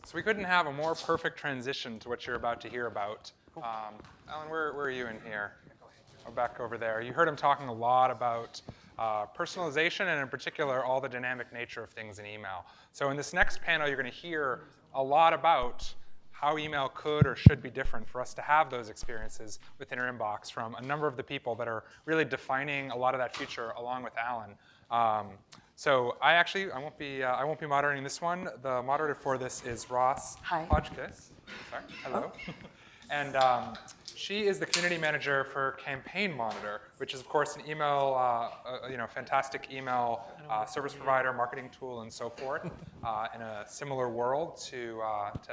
So we couldn't have a more perfect transition to what you're about to hear about. Alan, where are you in here? Oh, back over there. You heard him talking a lot about personalization and in particular all the dynamic nature of things in email. So in this next panel, you're going to hear a lot about how email could or should be different for us to have those experiences within our inbox from a number of the people that are really defining a lot of that future along with Alan. So I won't be moderating this one. The moderator for this is Ros Hodgekiss. Sorry, hello. Oh. And she is the community manager for Campaign Monitor, which is of course an email, fantastic email service provider, marketing tool, and so forth, in a similar world to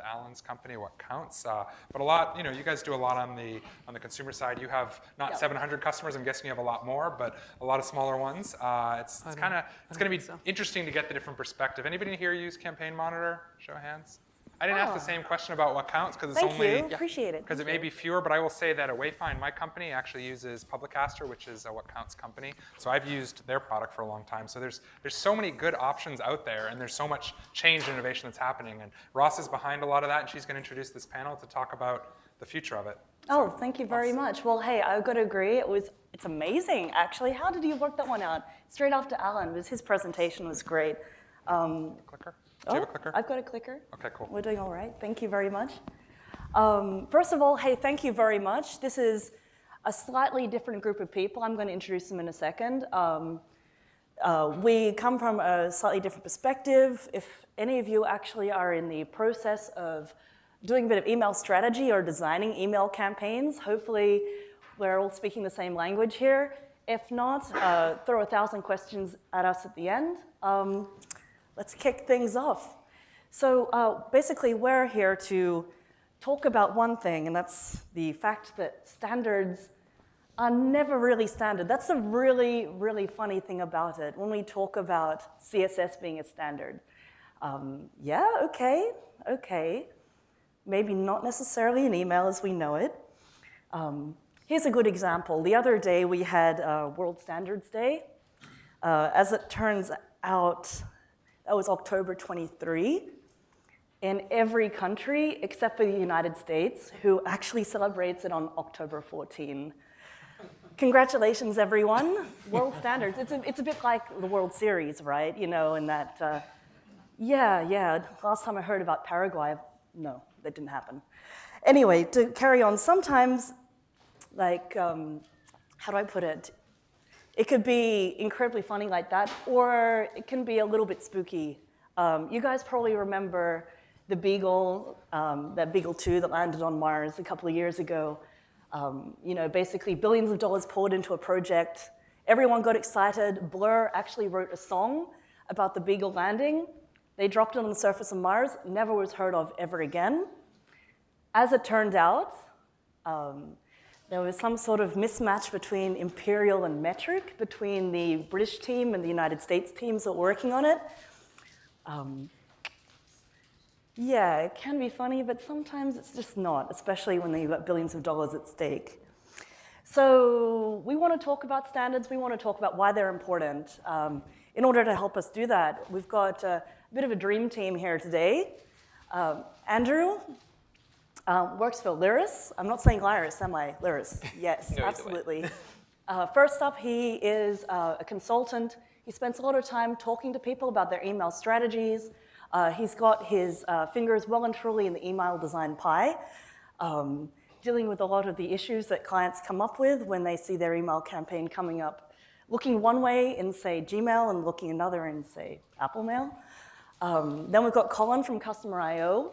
Alan's company, What Counts. But a lot, you guys do a lot on the consumer side. You have not 700 customers. I'm guessing you have a lot more, but a lot of smaller ones. It's going to be interesting to get the different perspective. Anybody here use Campaign Monitor? Show of hands. I didn't ask the same question about What Counts because it's only appreciate it. Because it may be fewer, but I will say that at Wayfind, my company actually uses Publicaster, which is a What Counts company. So I've used their product for a long time. So there's so many good options out there, and there's so much change and innovation that's happening. And Ros is behind a lot of that, and she's going to introduce this panel to talk about the future of it. Oh, thank you very much. Well, hey, I've got to agree. It's amazing, actually. How did you work that one out? Straight after Alan, his presentation was great. Clicker. Do you have a clicker? I've got a clicker. Okay, cool. We're doing all right. Thank you very much. First of all, hey, thank you very much. This is a slightly different group of people. I'm going to introduce them in a second. We come from a slightly different perspective. If any of you actually are in the process of doing a bit of email strategy or designing email campaigns, hopefully we're all speaking the same language here. If not, throw 1,000 questions at us at the end. Let's kick things off. So basically, we're here to talk about one thing, and that's the fact that standards are never really standard. That's a really, really funny thing about it when we talk about CSS being a standard. Yeah, okay. Maybe not necessarily in email as we know it. Here's a good example. The other day, we had World Standards Day. As it turns out, that was October 23, in every country except for the United States, who actually celebrates it on October 14. Congratulations, everyone. World Standards. It's a bit like the World Series, right? In that, yeah. Last time I heard about Paraguay, no, that didn't happen. Anyway, to carry on, sometimes, how do I put it? It could be incredibly funny like that, or it can be a little bit spooky. You guys probably remember the Beagle, that Beagle 2 that landed on Mars a couple of years ago. Basically billions of dollars poured into a project. Everyone got excited. Blur actually wrote a song about the Beagle landing. They dropped it on the surface of Mars, never was heard of ever again. As it turned out, there was some sort of mismatch between imperial and metric, between the British team and the United States teams that were working on it. Yeah, it can be funny, but sometimes it's just not, especially when you've got billions of dollars at stake. So we want to talk about standards. We want to talk about why they're important. In order to help us do that, we've got a bit of a dream team here today. Andrew works for Lyris. I'm not saying Lyris, am I? Lyris, yes, no, absolutely. First up, he is a consultant. He spends a lot of time talking to people about their email strategies. He's got his fingers well and truly in the email design pie, dealing with a lot of the issues that clients come up with when they see their email campaign coming up, looking one way in, say, Gmail and looking another in, say, Apple Mail. Then we've got Colin from Customer.io.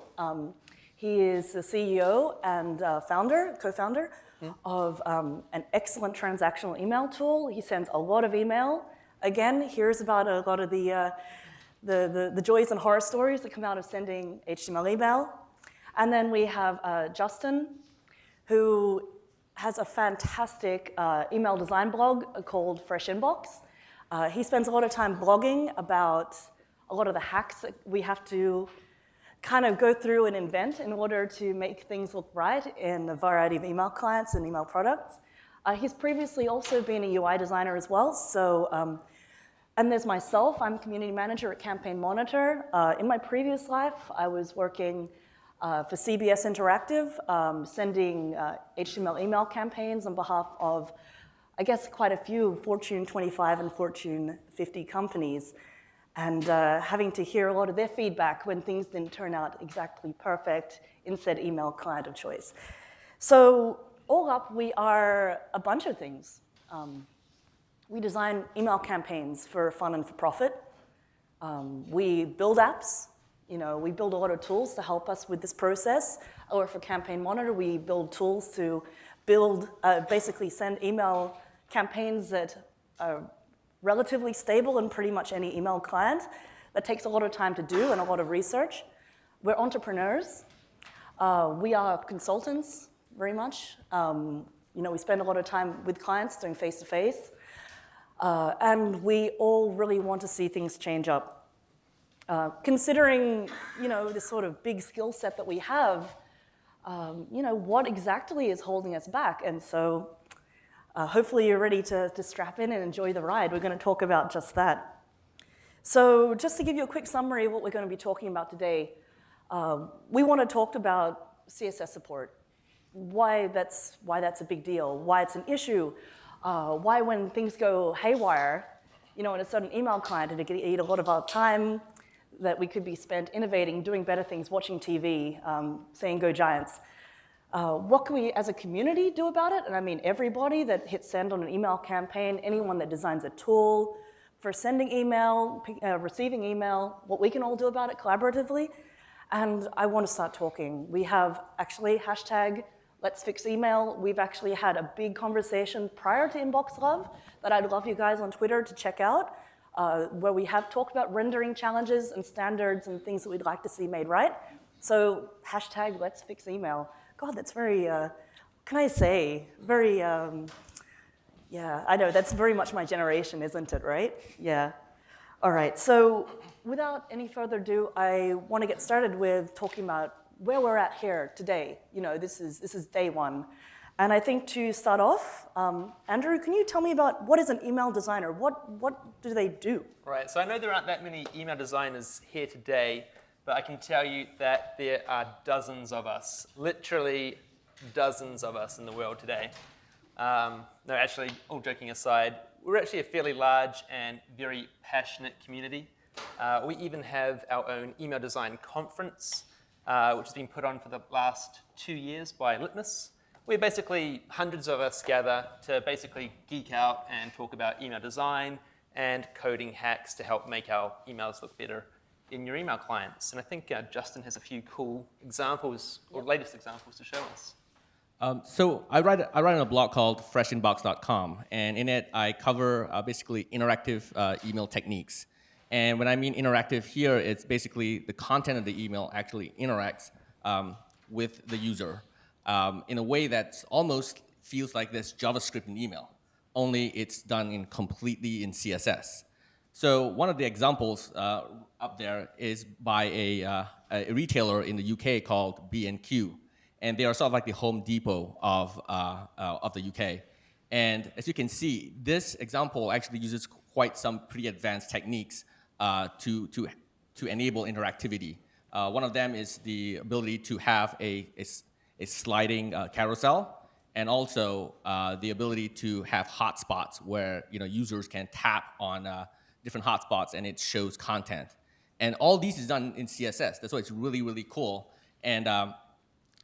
He is the CEO and co-founder of an excellent transactional email tool. He sends a lot of email. Again, here's about a lot of the joys and horror stories that come out of sending HTML email. And then we have Justin, who has a fantastic email design blog called Fresh Inbox. He spends a lot of time blogging about a lot of the hacks that we have to kind of go through and invent in order to make things look right in a variety of email clients and email products. He's previously also been a UI designer as well, so And there's myself. I'm community manager at Campaign Monitor. In my previous life, I was working for CBS Interactive, sending HTML email campaigns on behalf of, I guess, quite a few Fortune 25 and Fortune 50 companies, and having to hear a lot of their feedback when things didn't turn out exactly perfect in said email client of choice. So all up, we are a bunch of things. We design email campaigns for fun and for profit. We build apps. We build a lot of tools to help us with this process. Or for Campaign Monitor, we build tools to basically send email campaigns that are relatively stable in pretty much any email client. That takes a lot of time to do and a lot of research. We're entrepreneurs. We are consultants, very much. We spend a lot of time with clients doing face-to-face. And we all really want to see things change up. Considering, this sort of big skill set that we have, what exactly is holding us back? And so hopefully you're ready to strap in and enjoy the ride. We're going to talk about just that. So just to give you a quick summary of what we're going to be talking about today, we want to talk about CSS support, why that's a big deal, why it's an issue, why when things go haywire, in a certain email client, it can eat a lot of our time that we could be spent innovating, doing better things, watching TV, saying go Giants. What can we as a community do about it? And I mean everybody that hits send on an email campaign, anyone that designs a tool for sending email, receiving email, what we can all do about it collaboratively. And I want to start talking. We have actually hashtag Let's Fix Email. We've actually had a big conversation prior to Inbox Love that I'd love you guys on Twitter to check out, where we have talked about rendering challenges and standards and things that we'd like to see made right. So hashtag Let's Fix Email. God, that's very, can I say, very, yeah, I know, that's very much my generation, isn't it, right? Yeah. All right, so without any further ado, I want to get started with talking about where we're at here today. This is day one. And I think to start off, Andrew, can you tell me about what is an email designer? What do they do? Right, so I know there aren't that many email designers here today, but I can tell you that there are dozens of us, literally dozens of us in the world today. No, actually, all joking aside, we're actually a fairly large and very passionate community. We even have our own email design conference, which has been put on for the last 2 years by Litmus. Where basically hundreds of us gather to basically geek out and talk about email design and coding hacks to help make our emails look better in your email clients. And I think Justin has a few cool examples, or latest examples to show us. So I write on a blog called freshinbox.com, and in it I cover basically interactive email techniques. And when I mean interactive here, it's basically the content of the email actually interacts with the user in a way that almost feels like this JavaScript in email, only it's done completely in CSS. So one of the examples up there is by a retailer in the UK called B&Q. And they are sort of like the Home Depot of the UK. And as you can see, this example actually uses quite some pretty advanced techniques to enable interactivity. One of them is the ability to have a sliding carousel, and also the ability to have hotspots where users can tap on different hotspots and it shows content. And all these is done in CSS. That's why it's really, really cool. And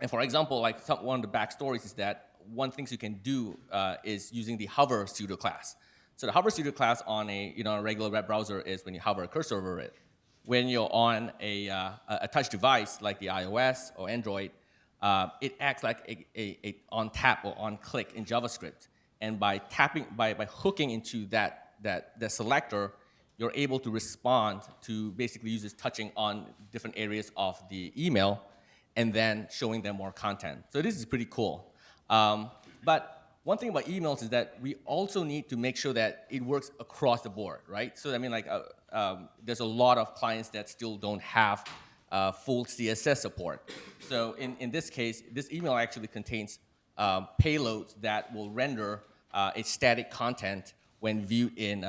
for example, like one of the backstories is that one thing you can do is using the hover pseudo class. So the hover pseudo class on a regular web browser is when you hover a cursor over it. When you're on a touch device like the iOS or Android, it acts like a on tap or on click in JavaScript. And by hooking into that selector, you're able to respond to basically users touching on different areas of the email and then showing them more content. So this is pretty cool. But one thing about emails is that we also need to make sure that it works across the board, right? So I mean, like, there's a lot of clients that still don't have full CSS support. So in this case, this email actually contains payloads that will render a static content when viewed in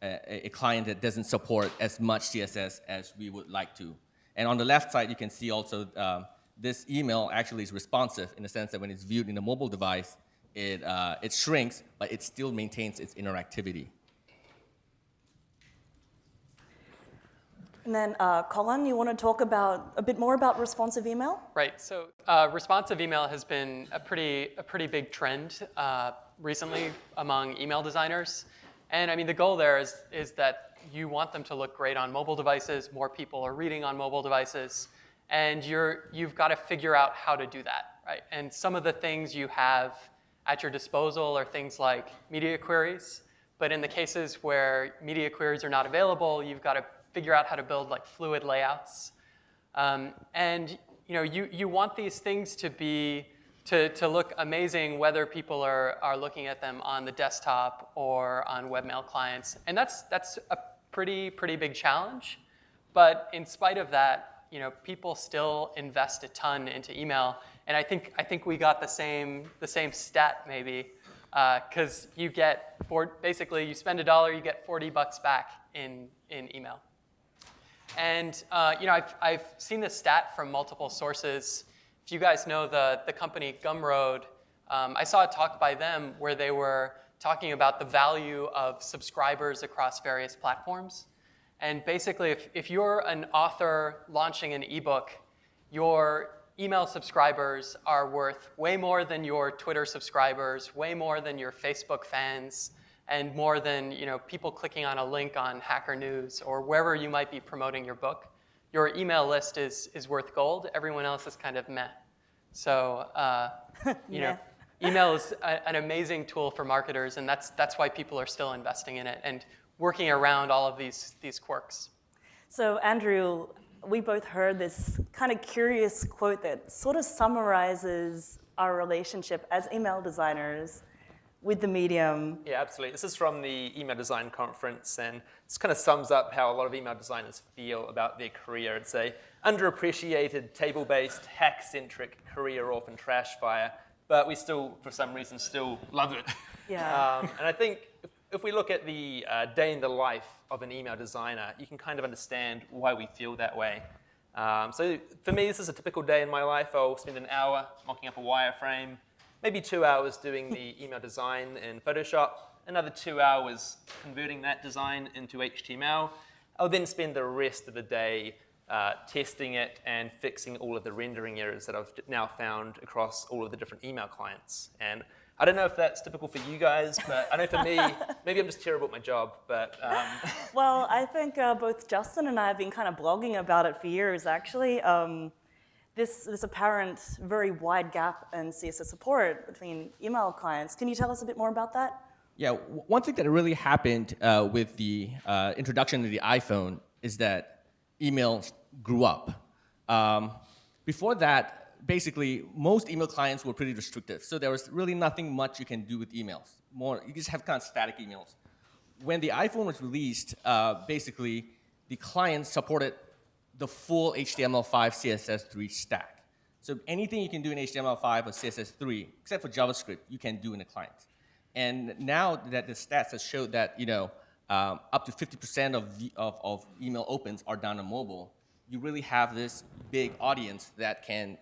a client that doesn't support as much CSS as we would like to. And on the left side, you can see also this email actually is responsive in the sense that when it's viewed in a mobile device, it shrinks, but it still maintains its interactivity. And then, Colin, you want to talk a bit more about responsive email? Right. So responsive email has been a pretty big trend recently among email designers. And I mean, the goal there is that you want them to look great on mobile devices. More people are reading on mobile devices. And you've got to figure out how to do that, right? And some of the things you have at your disposal are things like media queries. But in the cases where media queries are not available, you've got to figure out how to build like fluid layouts. And you want these things to look amazing whether people are looking at them on the desktop or on webmail clients. And that's a pretty big challenge. But in spite of that, people still invest a ton into email. And I think we got the same stat maybe, because you get basically you spend $1, you get $40 back in email. And I've seen this stat from multiple sources. If you guys know the company Gumroad, I saw a talk by them where they were talking about the value of subscribers across various platforms. And basically, if you're an author launching an ebook, your email subscribers are worth way more than your Twitter subscribers, way more than your Facebook fans, and more than people clicking on a link on Hacker News or wherever you might be promoting your book. Your email list is worth gold. Everyone else is kind of meh. So email is an amazing tool for marketers, and that's why people are still investing in it and working around all of these quirks. So Andrew, we both heard this kind of curious quote that sort of summarizes our relationship as email designers with the medium. Yeah, absolutely. This is from the Email Design Conference, and this kind of sums up how a lot of email designers feel about their career. It's a underappreciated, table-based, hack-centric career often trash fire, but we still, for some reason, still love it. Yeah. And I think if we look at the day in the life of an email designer, you can kind of understand why we feel that way. So for me, this is a typical day in my life. I'll spend an hour mocking up a wireframe, maybe 2 hours doing the email design in Photoshop, another 2 hours converting that design into HTML. I'll then spend the rest of the day testing it and fixing all of the rendering errors that I've now found across all of the different email clients. And I don't know if that's typical for you guys, but I know for me, maybe I'm just terrible at my job, but... Well, I think both Justin and I have been kind of blogging about it for years, actually. This apparent very wide gap in CSS support between email clients. Can you tell us a bit more about that? Yeah, one thing that really happened with the introduction of the iPhone is that email grew up. Before that, basically, most email clients were pretty restrictive. So there was really nothing much you can do with emails. You just have kind of static emails. When the iPhone was released, basically, the client supported the full HTML5 CSS3 stack. So anything you can do in HTML5 or CSS3, except for JavaScript, you can do in a client. And now that the stats have showed that up to 50% of email opens are done on mobile, you really have this big audience that can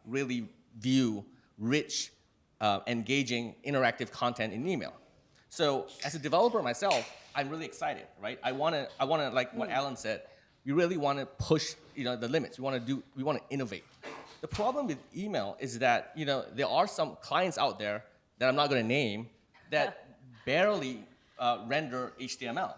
really view rich, engaging, interactive content in email. So as a developer myself, I'm really excited, right? I want to, like what Alan said, we really want to push, the limits. We want to innovate. The problem with email is that, there are some clients out there that I'm not going to name that barely render HTML,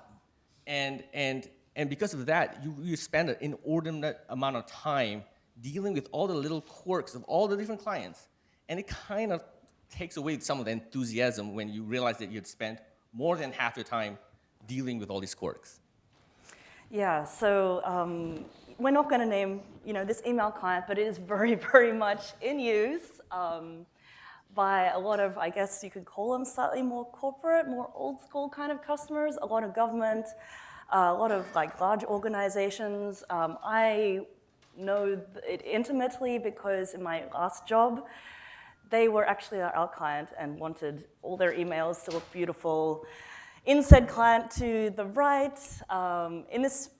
and because of that, you spend an inordinate amount of time dealing with all the little quirks of all the different clients, and it kind of takes away some of the enthusiasm when you realize that you had spent more than half your time dealing with all these quirks. Yeah, so we're not going to name this email client, but it is very, very much in use by a lot of, I guess you could call them slightly more corporate, more old school kind of customers, a lot of government, a lot of large organizations. I know it intimately because in my last job, they were actually our client and wanted all their emails to look beautiful Instead client to the right. In this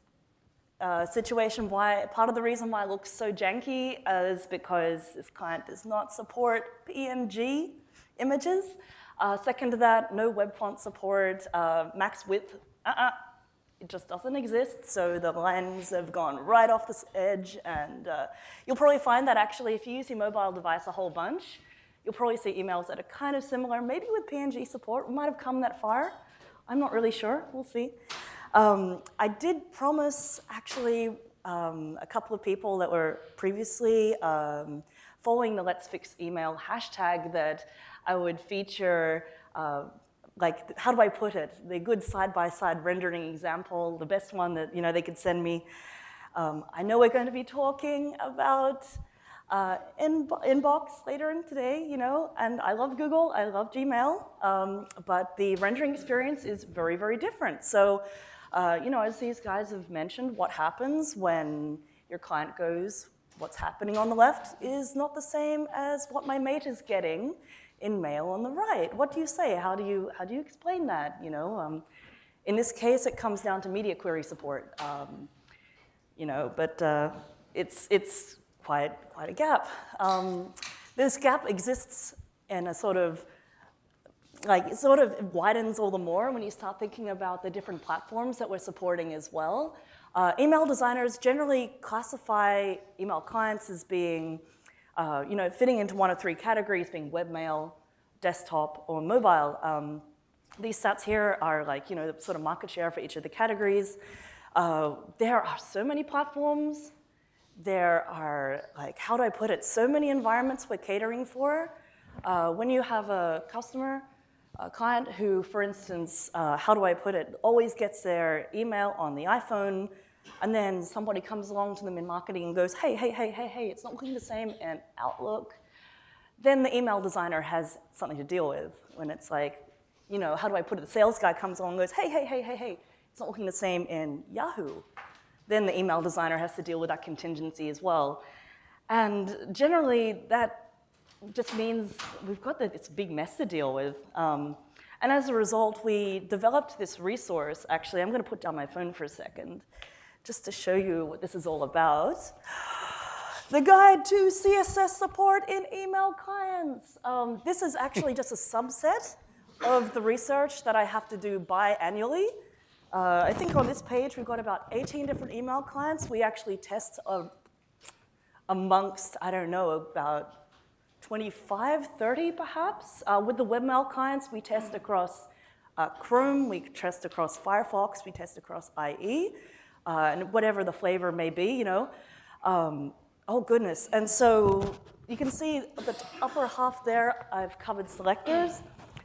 situation, part of the reason why it looks so janky is because this client does not support PNG images. Second to that, no web font support, max width, it just doesn't exist, so the lines have gone right off this edge, and you'll probably find that actually if you use your mobile device a whole bunch, you'll probably see emails that are kind of similar. Maybe with PNG support, we might have come that far. I'm not really sure, we'll see. I did promise actually a couple of people that were previously following the Let's Fix Email hashtag that I would feature like, how do I put it? The good side-by-side rendering example, the best one that they could send me. I know we're going to be talking about inbox later in today, and I love Google, I love Gmail, but the rendering experience is very, very different. So, as these guys have mentioned, what happens when your client goes, what's happening on the left is not the same as what my mate is getting in mail on the right. What do you say? How do you explain that? In this case, it comes down to media query support. But it's quite a gap. This gap exists in a sort of it widens all the more when you start thinking about the different platforms that we're supporting as well. Email designers generally classify email clients as being fitting into one of three categories, being webmail, desktop, or mobile. These stats here are the sort of market share for each of the categories. There are so many platforms. There are, how do I put it, so many environments we're catering for. When you have a customer, a client who, for instance, how do I put it, always gets their email on the iPhone, and then somebody comes along to them in marketing and goes, hey, it's not looking the same in Outlook, then the email designer has something to deal with. When it's how do I put it, the sales guy comes along and goes, hey, it's not looking the same in Yahoo. Then the email designer has to deal with that contingency as well. And generally, that just means we've got this big mess to deal with. And as a result, we developed this resource. Actually, I'm going to put down my phone for a second, just to show you what this is all about. The Guide to CSS Support in Email Clients. This is actually just a subset of the research that I have to do biannually. I think on this page, we've got about 18 different email clients. We actually test amongst, I don't know, about 25, 30 perhaps. With the webmail clients, we test across Chrome, we test across Firefox, we test across IE, and whatever the flavor may be, oh goodness. And so you can see the upper half there, I've covered selectors.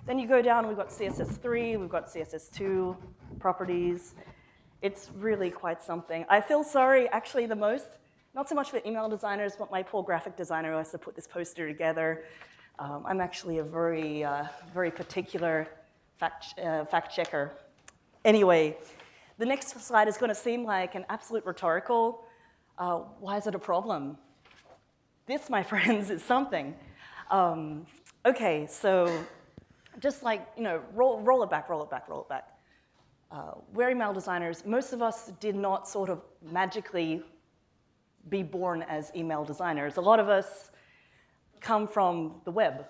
Then you go down, we've got CSS3, we've got CSS2, properties. It's really quite something. I feel sorry, actually, the most, not so much for email designers, but my poor graphic designer who has to put this poster together. I'm actually a very particular fact checker. Anyway, the next slide is going to seem like an absolute rhetorical. Why is it a problem? This, my friends, is something. Okay, so just roll it back. We're email designers. Most of us did not sort of magically be born as email designers. A lot of us come from the web.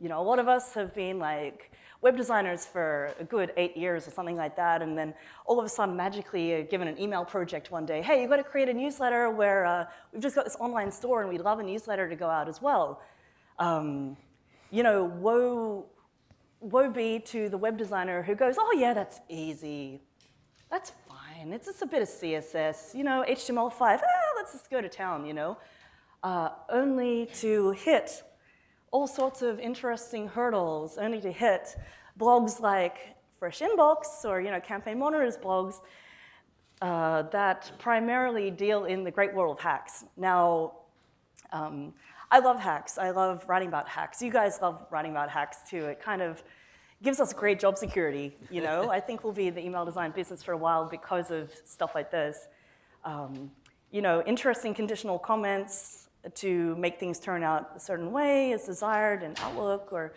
A lot of us have been web designers for a good 8 years or something like that, and then all of a sudden magically given an email project one day. Hey, you've got to create a newsletter where we've just got this online store and we'd love a newsletter to go out as well. Woe be to the web designer who goes, oh yeah, that's easy. That's fine. It's just a bit of CSS, HTML5, let's just go to town, only to hit all sorts of interesting hurdles, only to hit blogs like Fresh Inbox or Campaign Monitor's blogs that primarily deal in the great world of hacks. Now, I love hacks. I love writing about hacks. You guys love writing about hacks too. It kind of gives us great job security. I think we'll be in the email design business for a while because of stuff like this. Interesting conditional comments to make things turn out a certain way as desired in Outlook, or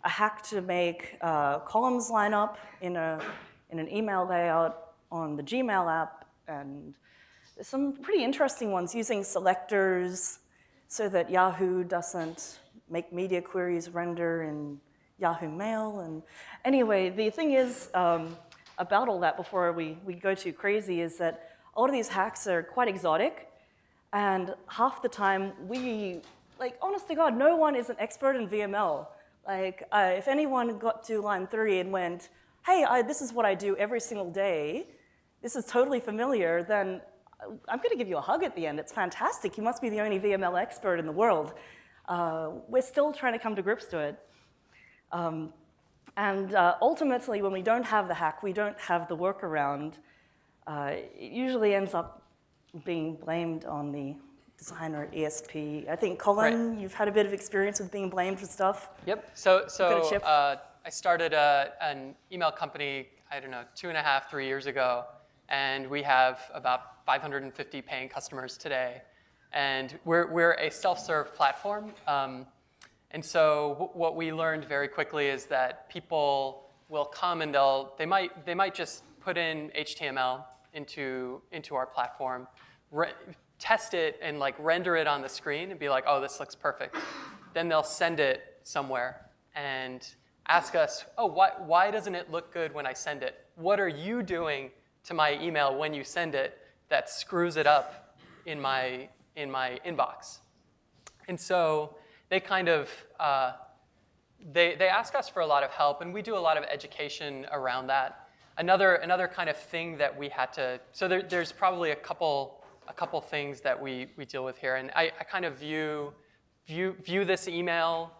a hack to make columns line up in an email layout on the Gmail app, and there's some pretty interesting ones using selectors so that Yahoo doesn't make media queries render in Yahoo Mail. And anyway, the thing is about all that before we go too crazy is that a lot of these hacks are quite exotic, and half the time honest to God, no one is an expert in VML. If anyone got to line 3 and went, hey, this is what I do every single day, this is totally familiar, then I'm going to give you a hug at the end. It's fantastic. You must be the only VML expert in the world. We're still trying to come to grips to it. Ultimately, when we don't have the hack, we don't have the workaround, it usually ends up being blamed on the designer at ESP. I think, Colin, you've had a bit of experience with being blamed for stuff. Yep. So I started an email company, I don't know, 2.5, 3 years ago, and we have about 550 paying customers today. And we're a self-serve platform. And so what we learned very quickly is that people will come and they might just put in HTML into our platform, test it and render it on the screen and be like, oh, this looks perfect. Then they'll send it somewhere and ask us, oh, why doesn't it look good when I send it? What are you doing to my email when you send it that screws it up in my inbox? And so they kind of, they ask us for a lot of help, and we do a lot of education around that. Another kind of thing that we had to, so there's probably a couple things that we deal with here, and I kind of view this email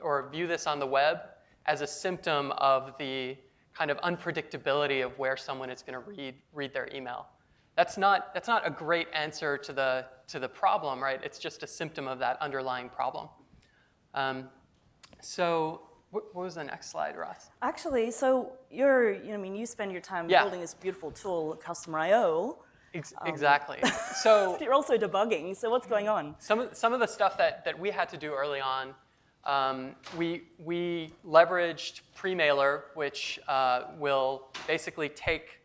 or view this on the web as a symptom of the kind of unpredictability of where someone is going to read their email. That's not a great answer to the problem, right? It's just a symptom of that underlying problem. So what was the next slide, Ross? Actually, so you spend your time building this beautiful tool, Customer.io. Exactly. So you're also debugging. So what's going on? Some of the stuff that we had to do early on, we leveraged Premailer, which will basically take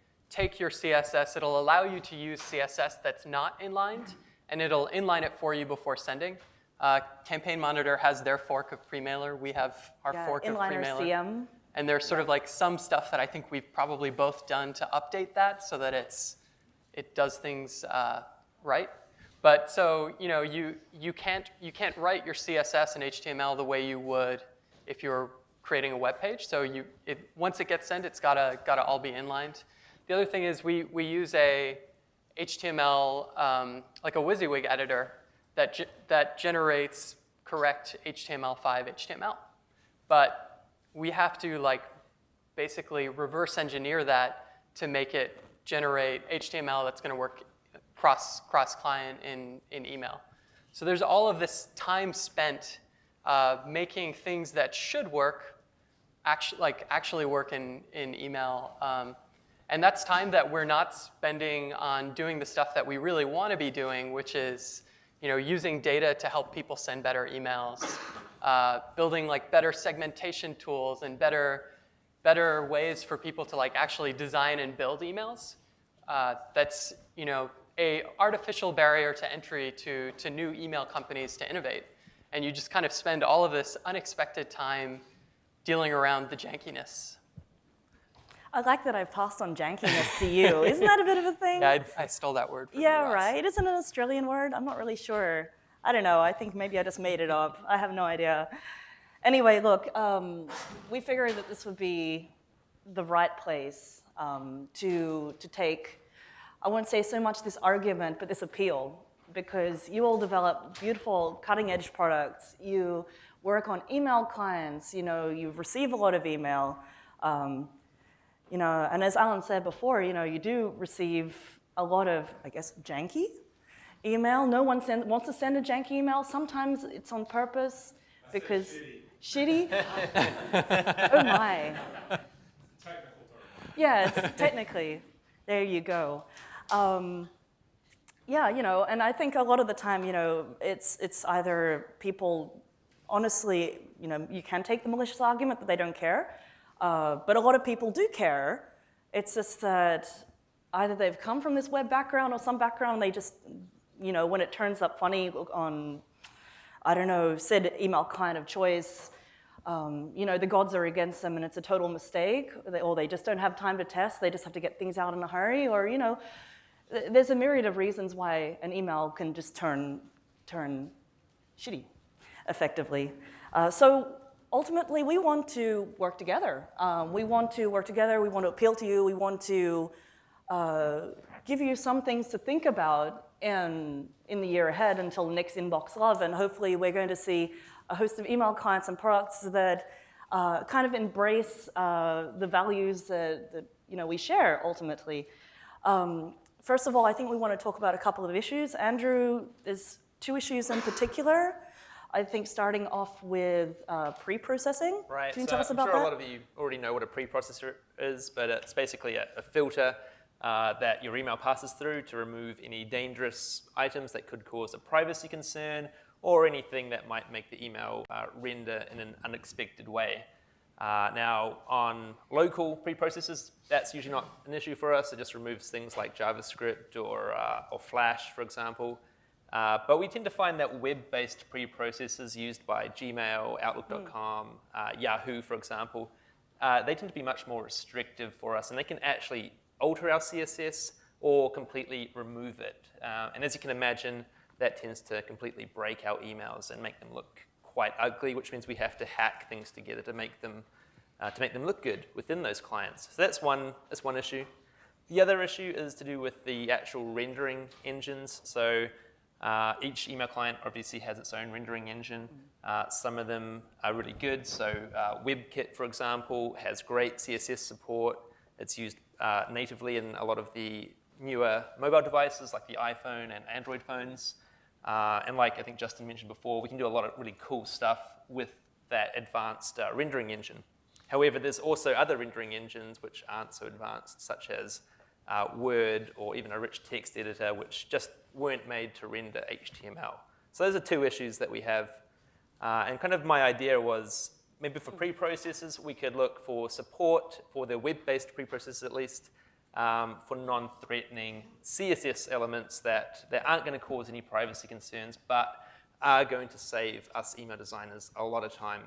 your CSS. It'll allow you to use CSS that's not inlined, and it'll inline it for you before sending. Campaign Monitor has their fork of Premailer. We have our fork of Premailer. CM. And there's sort of some stuff that I think we've probably both done to update that so that it does things right. But so you can't write your CSS and HTML the way you would if you were creating a web page. So once it gets sent, it's gotta all be inlined. The other thing is we use a HTML like a WYSIWYG editor that generates correct HTML5 HTML, but we have to basically reverse engineer that to make it generate HTML that's going to work cross-client in email. So there's all of this time spent making things that should work actually work in email. And that's time that we're not spending on doing the stuff that we really want to be doing, which is using data to help people send better emails, building better segmentation tools and better ways for people to actually design and build emails. That's a artificial barrier to entry to new email companies to innovate. And you just kind of spend all of this unexpected time dealing around the jankiness. I like that I've passed on jankiness to you. Isn't that a bit of a thing? Yeah, I stole that word from Yeah, you, Ross. right. Isn't it an Australian word? I'm not really sure. I don't know. I think maybe I just made it up. I have no idea. Anyway, look, we figured that this would be the right place to take, I won't say so much this argument, but this appeal, because you all develop beautiful cutting-edge products. You work on email clients. You receive a lot of email. And as Alan said before, you do receive a lot of, I guess, janky email. No one wants to send a janky email. Sometimes it's on purpose because shitty. Oh my. Technical term. Yeah, it's technically. There you go. Yeah, and I think a lot of the time, it's either people honestly, you can take the malicious argument that they don't care, but a lot of people do care. It's just that either they've come from this web background or some background, they just, when it turns up funny on, I don't know, said email client of choice, the gods are against them and it's a total mistake, or they just don't have time to test, they just have to get things out in a hurry, or, there's a myriad of reasons why an email can just turn shitty, effectively. So ultimately, we want to work together. We want to appeal to you, we want to give you some things to think about in the year ahead until next Inbox Love, and hopefully we're going to see a host of email clients and products that kind of embrace the values that we share ultimately. First of all, I think we want to talk about a couple of issues. Andrew, there's 2 issues in particular. I think starting off with pre-processing. Right. Can you so tell us about I'm sure that? a lot of you already know what a preprocessor is, but it's basically a filter that your email passes through to remove any dangerous items that could cause a privacy concern or anything that might make the email render in an unexpected way. Now, on local preprocessors, that's usually not an issue for us. It just removes things like JavaScript or Flash, for example. But we tend to find that web-based preprocessors used by Gmail, Outlook.com, Yahoo, for example, they tend to be much more restrictive for us, and they can actually alter our CSS or completely remove it. And as you can imagine, that tends to completely break our emails and make them look quite ugly, which means we have to hack things together to make them look good within those clients. So that's one issue. The other issue is to do with the actual rendering engines. So each email client obviously has its own rendering engine. Some of them are really good. So WebKit, for example, has great CSS support. It's used natively in a lot of the newer mobile devices like the iPhone and Android phones. And like I think Justin mentioned before, we can do a lot of really cool stuff with that advanced rendering engine. However, there's also other rendering engines which aren't so advanced, such as Word or even a rich text editor, which just weren't made to render HTML. So those are 2 issues that we have. And kind of my idea was maybe for preprocessors, we could look for support for the web-based preprocessors at least, for non-threatening CSS elements that aren't going to cause any privacy concerns, but are going to save us email designers a lot of time.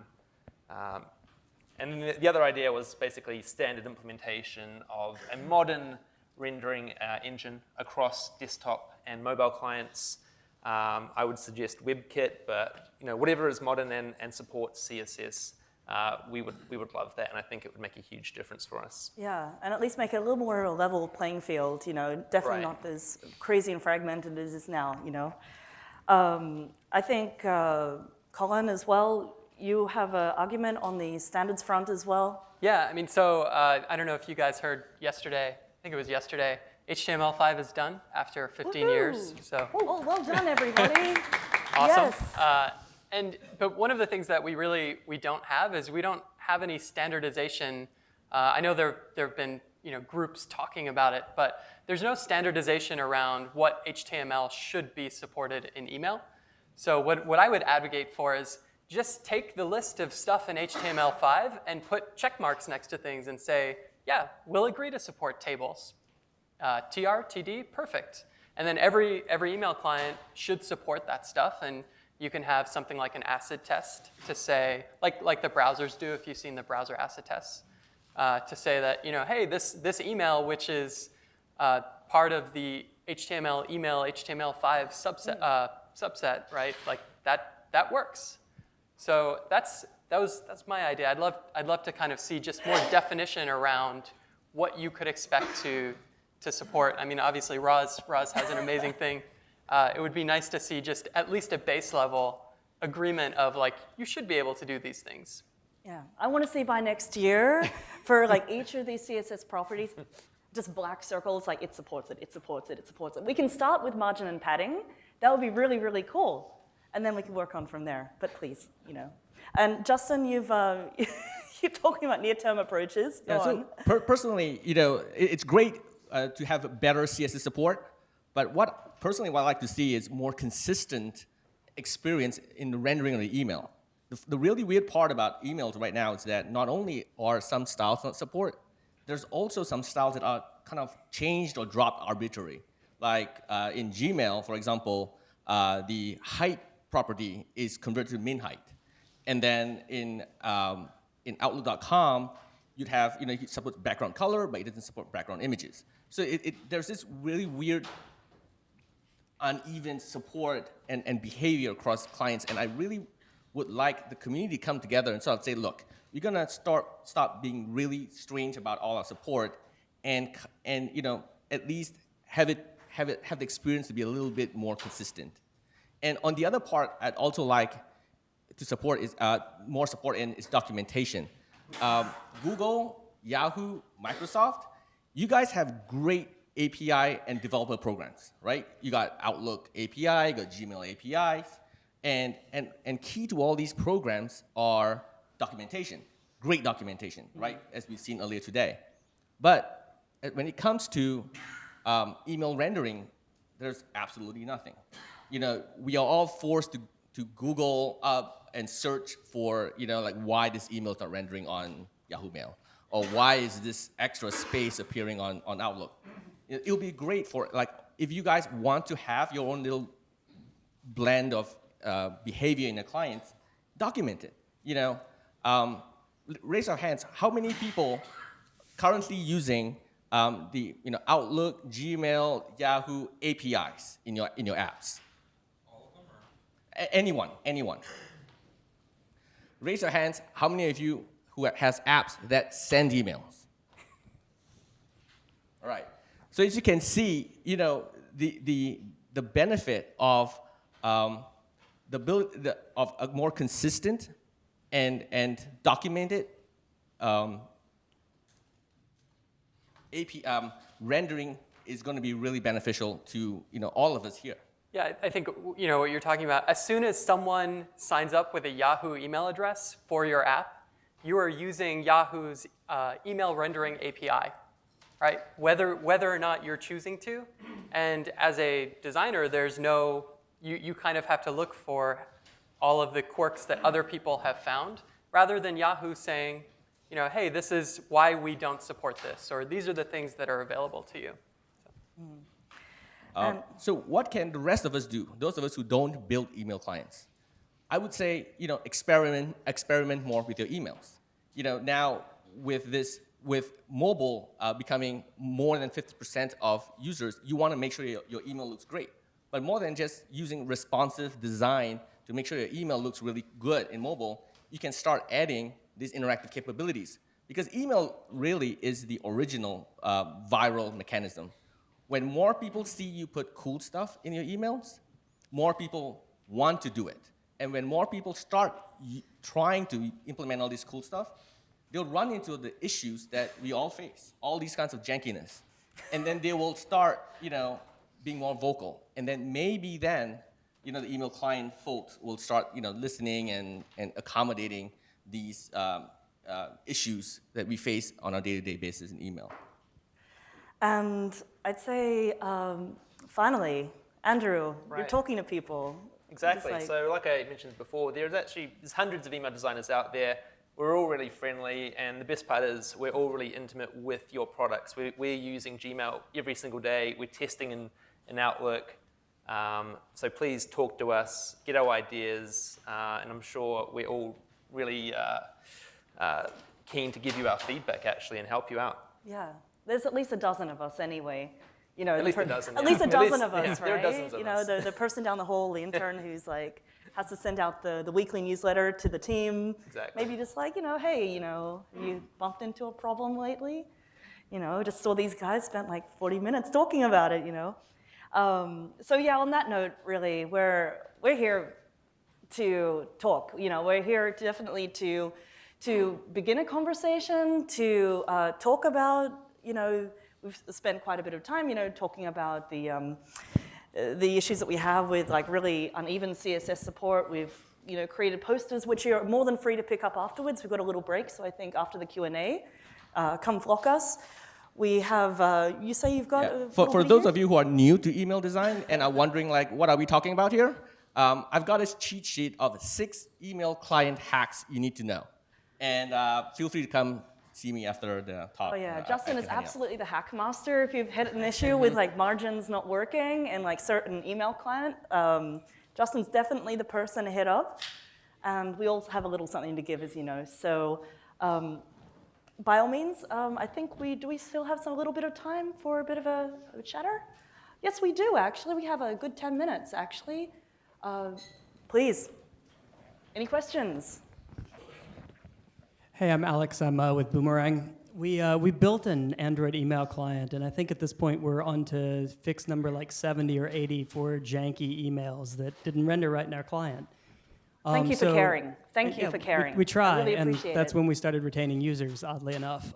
And the other idea was basically standard implementation of a modern rendering engine across desktop and mobile clients. I would suggest WebKit, but whatever is modern and supports CSS, we would love that, and I think it would make a huge difference for us. Yeah, and at least make it a little more of a level playing field, definitely Right. not as crazy and fragmented as it is now, I think, Colin, as well, you have an argument on the standards front as well. Yeah, I mean, so I don't know if you guys heard yesterday, I think it was yesterday, HTML5 is done after 15 years. So Oh, well done, everybody. awesome. Yes. But one of the things that we don't have is we don't have any standardization. I know there have been groups talking about it, but there's no standardization around what HTML should be supported in email. So what I would advocate for is just take the list of stuff in HTML5 and put check marks next to things and say, yeah, we'll agree to support tables. TR, TD, perfect. And then every email client should support that stuff, and you can have something like an acid test to say, like the browsers do if you've seen the browser acid tests, to say that, hey, this email, which is part of the HTML email HTML5 subset, right? Like that works. So that's my idea. I'd love to kind of see just more definition around what you could expect to support. I mean, obviously, Ros has an amazing thing. It would be nice to see just at least a base level agreement of like, you should be able to do these things. Yeah, I want to see by next year for like each of these CSS properties, just black circles, like it supports it, it supports it, it supports it. We can start with margin and padding. That would be really, really cool. And then we can work on from there, but please, And Justin, you're talking about near-term approaches. Go on. So personally, it's great to have better CSS support, but what I like to see is more consistent experience in the rendering of the email. the really weird part about emails right now is that not only are some styles not support, there's also some styles that are kind of changed or dropped arbitrarily. Like in Gmail, for example, the height property is converted to min height. And then in Outlook.com, you'd have, it supports background color, but it doesn't support background images. So there's this really weird, uneven support and behavior across clients. And I really would like the community to come together and sort of say, look, we're gonna stop being really strange about all our support, and at least have the experience to be a little bit more consistent. And on the other part, I'd also like to support is more support in is documentation. Google, Yahoo, Microsoft, you guys have great API and developer programs, right? You got Outlook API, you got Gmail APIs, and key to all these programs are documentation, great documentation, right? As we've seen earlier today. But when it comes to email rendering, there's absolutely nothing. We are all forced to Google up and search for, like why this email is not rendering on Yahoo Mail, or why is this extra space appearing on Outlook. It'll be great for, like, if you guys want to have your own little blend of behavior in your clients, document it. Raise our hands. How many people currently using the Outlook, Gmail, Yahoo APIs in your apps? All of them, or? Anyone. Raise your hands. How many of you who has apps that send emails? All right. So as you can see, the benefit of of a more consistent and documented rendering is going to be really beneficial to all of us here. Yeah, I think what you're talking about. As soon as someone signs up with a Yahoo email address for your app, you are using Yahoo's email rendering API, right? Whether or not you're choosing to, and as a designer, there's no you kind of have to look for all of the quirks that other people have found, rather than Yahoo saying, hey, this is why we don't support this, or these are the things that are available to you. So what can the rest of us do, those of us who don't build email clients? I would say, experiment more with your emails. Now with mobile becoming more than 50% of users, you want to make sure your email looks great. But more than just using responsive design to make sure your email looks really good in mobile, you can start adding these interactive capabilities. Because email really is the original viral mechanism. When more people see you put cool stuff in your emails, more people want to do it. And when more people start trying to implement all this cool stuff, they'll run into the issues that we all face, all these kinds of jankiness. And then they will start, being more vocal. And then maybe then, the email client folks will start, listening and accommodating these issues that we face on a day-to-day basis in email. And I'd say, finally, Andrew, Right. you're talking to people. Exactly. So like I mentioned before, there's hundreds of email designers out there. We're all really friendly, and the best part is we're all really intimate with your products. We're using Gmail every single day. We're testing in Outlook. So please talk to us, get our ideas, and I'm sure we're all really keen to give you our feedback, actually, and help you out. Yeah, there's at least a dozen of us anyway. At least a dozen. At least a At dozen least- of us, yeah, right? there are dozens of us. The person down the hall, the intern who's has to send out the weekly newsletter to the team. Exactly. Maybe just hey, you bumped into a problem lately? Just saw these guys spent 40 minutes talking about it, So yeah, on that note, really, we're here to talk. We're here definitely to begin a conversation, to talk about, we've spent quite a bit of time, talking about the issues that we have with really uneven CSS support. We've created posters which you're more than free to pick up afterwards. We've got a little break, so I think after the Q&A, come flock us. We have, you say you've got... For those of you who are new to email design and are wondering what are we talking about here? I've got a cheat sheet of 6 email client hacks you need to know. And feel free to come see me after the talk. Oh yeah, I Justin can is hang out. absolutely the hack master. If you've hit an issue with like margins not working in like certain email client, Justin's definitely the person to hit up. And we also have a little something to give, as you know. So by all means, I think do we still have a little bit of time for a bit of a chatter? Yes, we do actually. We have a good 10 minutes actually. Please, any questions? Hey, I'm Alex. I'm with Boomerang. We built an Android email client, and I think at this point we're on to fix number like 70 or 80 for janky emails that didn't render right in our client. Thank you for so- caring. Thank you yeah, for caring. We try, I really and appreciate that's it. when we started retaining users, oddly enough.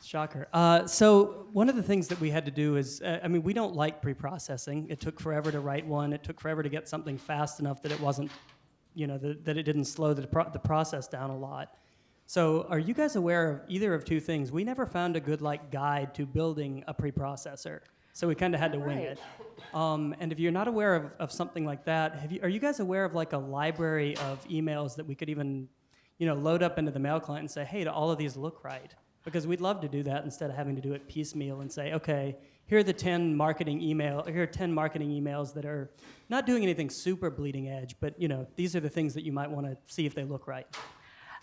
Shocker. So one of the things that we had to do is, I mean, we don't like pre-processing. It took forever to write one. It took forever to get something fast enough that it wasn't, you know, that it didn't slow the process down a lot. So are you guys aware of either of two things? We never found a good like guide to building a preprocessor. So we kind of had to wing it. And if you're not aware of something like that, are you guys aware of like a library of emails that we could even, you know, load up into the mail client and say, hey, do all of these look right? Because we'd love to do that instead of having to do it piecemeal and say, okay, here are 10 marketing emails that are not doing anything super bleeding edge, but you know, these are the things that you might want to see if they look right.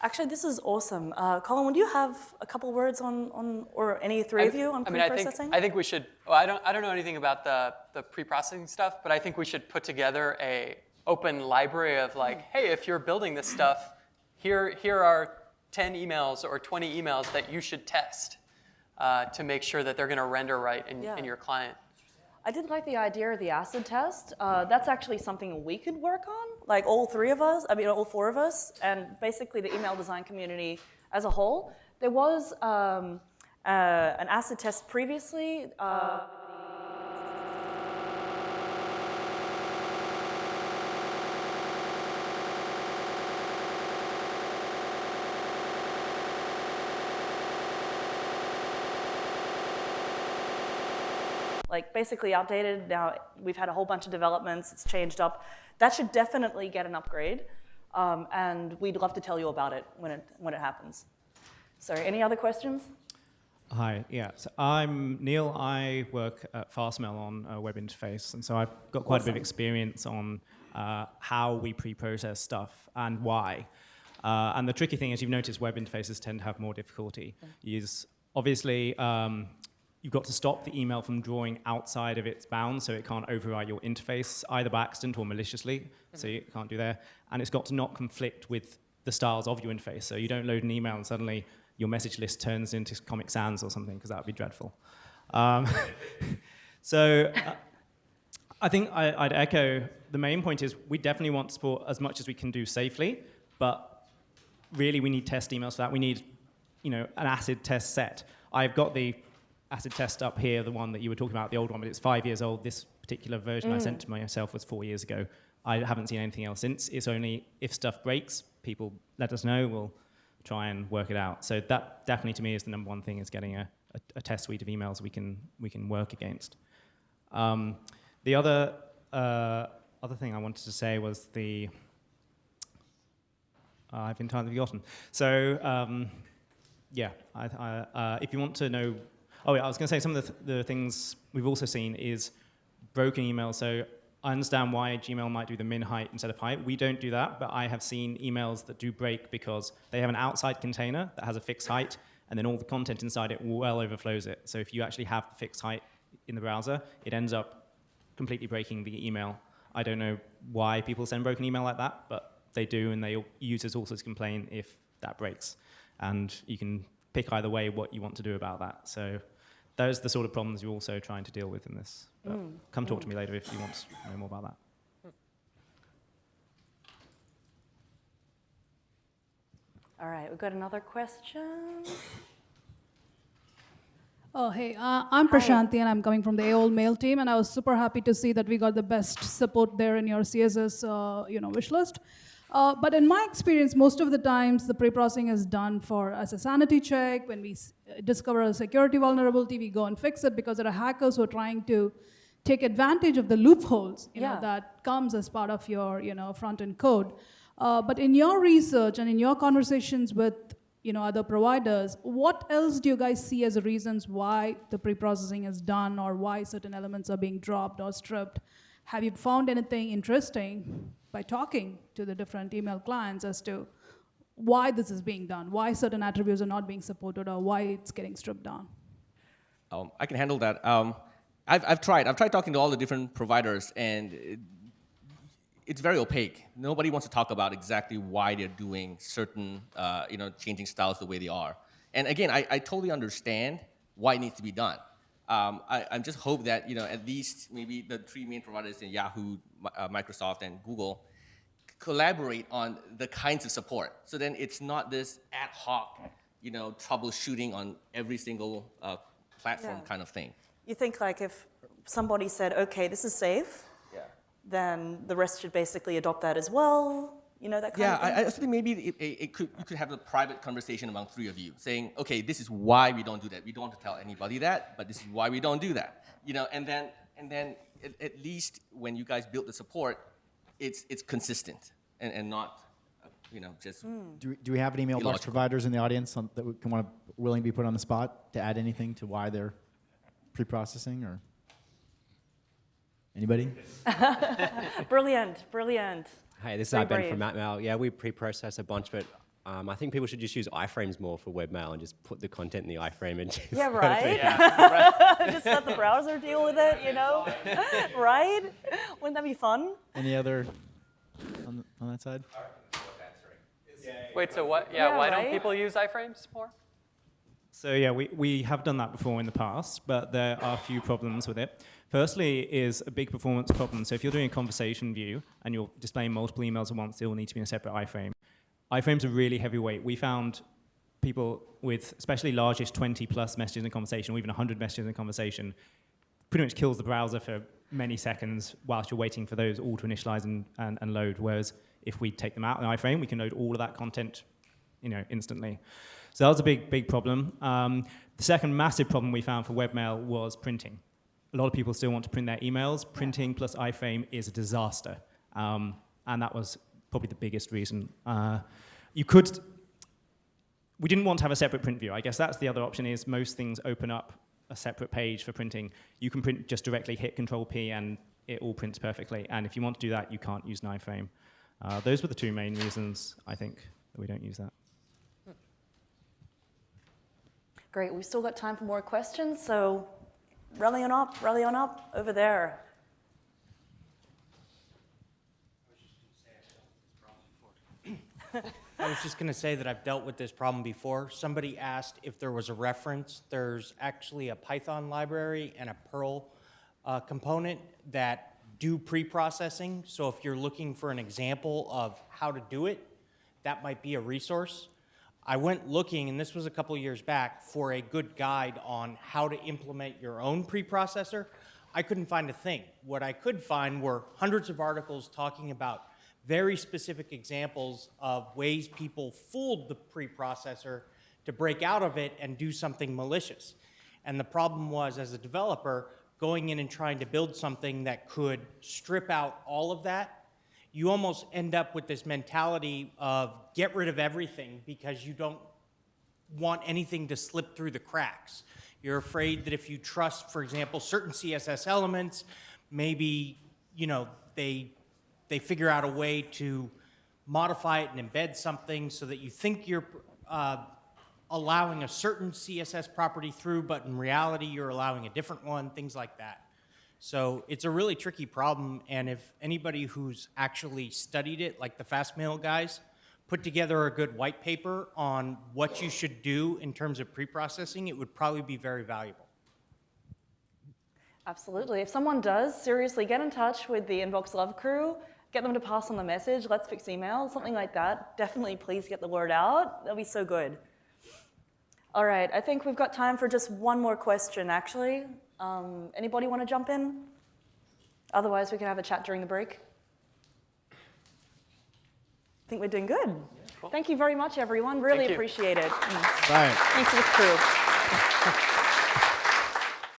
Actually, this is awesome. Colin, would you have a couple words on or any three of you on pre-processing? I think we should. Well, I don't know anything about the pre-processing stuff, but I think we should put together a open library of like, hey, if you're building this stuff, here are 10 emails or 20 emails that you should test to make sure that they're going to render right in your client. I did like the idea of the acid test. That's actually something we could work on, like all four of us, and basically the email design community as a whole. There was an acid test previously. Like basically outdated. Now we've had a whole bunch of developments. It's changed up. That should definitely get an upgrade, and we'd love to tell you about it when it happens. Sorry, any other questions? Hi, yeah. So I'm Neil. I work at Fastmail on a web interface, and so I've got quite a bit of experience on how we pre-process stuff and why. And the tricky thing is, you've noticed web interfaces tend to have more difficulty. Obviously, you've got to stop the email from drawing outside of its bounds, so it can't override your interface, either by accident or maliciously, so you can't do that. And it's got to not conflict with the styles of your interface, so you don't load an email and suddenly your message list turns into Comic Sans or something, because that would be dreadful. So I think I'd echo, the main point is we definitely want to support as much as we can do safely, but really we need test emails for that. We need, you know, an acid test set. I've got the acid test up here, the one that you were talking about, the old one, but it's 5 years old. This particular version I sent to myself was 4 years ago. I haven't seen anything else since. It's only if stuff breaks, people let us know, we'll try and work it out. So that definitely to me is the number one thing, is getting a test suite of emails we can work against. The other thing I wanted to say was I've entirely forgotten. So yeah, if you want to know, I was going to say some of the things we've also seen is broken emails. So I understand why Gmail might do the min height instead of height. We don't do that, but I have seen emails that do break because they have an outside container that has a fixed height, and then all the content inside it well overflows it. So if you actually have the fixed height in the browser, it ends up completely breaking the email. I don't know why people send broken email like that, but they do, and users also complain if that breaks. And you can pick either way what you want to do about that. So those are the sort of problems you're also trying to deal with in this. But come talk to me later if you want to know more about that. All right, we've got another question. Oh, hey, I'm Prashanti, and I'm coming from the AOL Mail team, and I was super happy to see that we got the best support there in your CSS, wish list. But in my experience, most of the times the pre-processing is done as a sanity check. When we discover a security vulnerability, we go and fix it because there are hackers who are trying to take advantage of the loopholes Yeah. that comes as part of your front-end code. But in your research and in your conversations with other providers, what else do you guys see as the reasons why the pre-processing is done or why certain elements are being dropped or stripped? Have you found anything interesting by talking to the different email clients as to why this is being done, why certain attributes are not being supported, or why it's getting stripped down? I can handle that. I've tried talking to all the different providers, and it's very opaque. Nobody wants to talk about exactly why they're doing certain, changing styles the way they are. And again, I totally understand why it needs to be done. I just hope that at least maybe the three main providers in Yahoo, Microsoft, and Google collaborate on the kinds of support. So then it's not this ad hoc, troubleshooting on every single platform kind of thing. You think like if somebody said, okay, this is safe, then the rest should basically adopt that as well, that kind of thing? I think maybe you could have a private conversation among three of you saying, okay, this is why we don't do that. We don't want to tell anybody that, but this is why we don't do that. And then at least when you guys build the support, it's consistent and not, just. Do we have any mailbox providers in the audience that willing to be put on the spot to add anything to why they're pre-processing or? Anybody? Brilliant. Hey, this is Very Ben brave. from MapMail. Yeah, we pre-process a bunch, but I think people should just use iframes more for webmail and just put the content in the iframe and just Yeah, right? Just let the browser deal with it, right? Wouldn't that be fun? Any other on that side? Wait, so what? Yeah, Why right? don't people use iframes more? So yeah, we have done that before in the past, but there are a few problems with it. Firstly is a big performance problem. So if you're doing a conversation view and you're displaying multiple emails at once, they all need to be in a separate iframe. Iframes are really heavyweight. We found people with especially largest 20 plus messages in a conversation, or even 100 messages in a conversation, pretty much kills the browser for many seconds whilst you're waiting for those all to initialize and load. Whereas if we take them out in the iframe, we can load all of that content instantly. So that was a big problem. The second massive problem we found for webmail was printing. A lot of people still want to print their emails. Printing plus iframe is a disaster. And that was probably the biggest reason. We didn't want to have a separate print view. I guess that's the other option is most things open up a separate page for printing. You can print just directly, hit Control-P, and it all prints perfectly. And if you want to do that, you can't use an iframe. Those were the two main reasons, I think, that we don't use that. Great, we've still got time for more questions, so rally on up over there. I was just going to say that I've dealt with this problem before. Somebody asked if there was a reference. There's actually a Python library and a Perl component that do pre-processing. So if you're looking for an example of how to do it, that might be a resource. I went looking, and this was a couple years back, for a good guide on how to implement your own preprocessor. I couldn't find a thing. What I could find were hundreds of articles talking about very specific examples of ways people fooled the preprocessor to break out of it and do something malicious. And the problem was, as a developer, going in and trying to build something that could strip out all of that, you almost end up with this mentality of get rid of everything because you don't want anything to slip through the cracks. You're afraid that if you trust, for example, certain CSS elements, maybe they figure out a way to modify it and embed something so that you think you're allowing a certain CSS property through, but in reality you're allowing a different one, things like that. So it's a really tricky problem, and if anybody who's actually studied it, like the Fastmail guys, put together a good white paper on what you should do in terms of pre-processing, it would probably be very valuable. Absolutely. If someone does, seriously, get in touch with the Inbox Love crew, get them to pass on the message, let's fix email, something like that. Definitely please get the word out. That'll be so good. All right, I think we've got time for just one more question, actually. Anybody want to jump in? Otherwise, we can have a chat during the break. I think we're doing good. Cool. Thank you very much, everyone. Really Thank you. appreciate it. Right. Thanks to this crew.